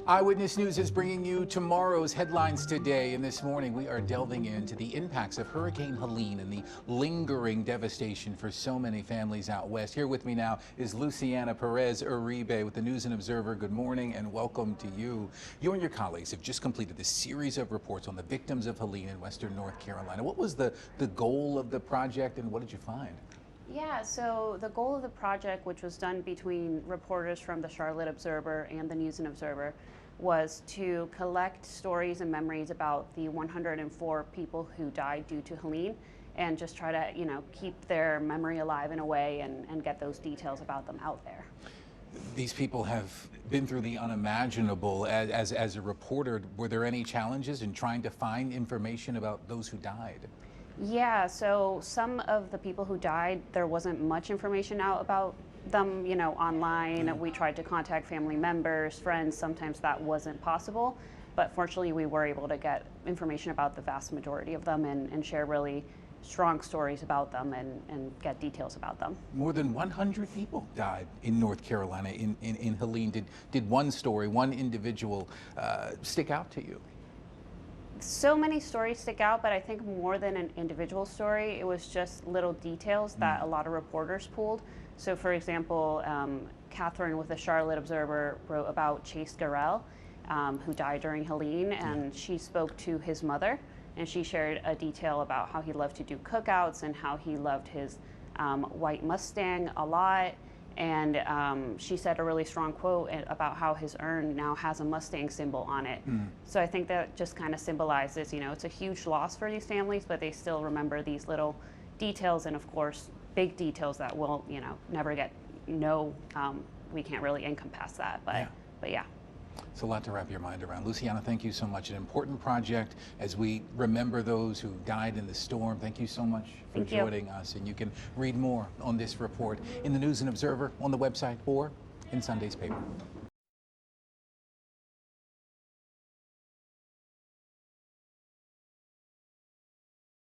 Eyewitness News is bringing you tomorrow's headlines today. And this morning, we are delving into the impacts of Hurricane Helene and the lingering devastation for so many families out west. Here with me now is Luciana Perez Uribe with the News and Observer. Good morning and welcome to you. You and your colleagues have just completed this series of reports on the victims of Helene in western North Carolina. What was the goal of the project and what did you find? Yeah, so the goal of the project, which was done between reporters from the Charlotte Observer and the News and Observer, was to collect stories and memories about the 104 people who died due to Helene and just try to, keep their memory alive in a way and get those details about them out there. These people have been through the unimaginable. As a reporter, were there any challenges in trying to find information about those who died? Yeah, so some of the people who died, there wasn't much information out about them, online. We tried to contact family members, friends. Sometimes that wasn't possible, but fortunately we were able to get information about the vast majority of them and share really strong stories about them and get details about them. More than 100 people died in North Carolina in Helene. Did one story, one individual stick out to you? So many stories stick out, but I think more than an individual story, it was just little details that a lot of reporters pulled. So for example, Catherine with the Charlotte Observer wrote about Chase Garrell, who died during Helene, and she spoke to his mother, and she shared a detail about how he loved to do cookouts and how he loved his white Mustang a lot. And she said a really strong quote about how his urn now has a Mustang symbol on it. So I think that just kind of symbolizes, it's a huge loss for these families, but they still remember these little details and, of course, big details that we'll, never get. We can't really encompass that, but yeah. It's a lot to wrap your mind around. Luciana, thank you so much. An important project as we remember those who died in the storm. Thank you so much for joining us. And you can read more on this report in the News and Observer, on the website, or in Sunday's paper.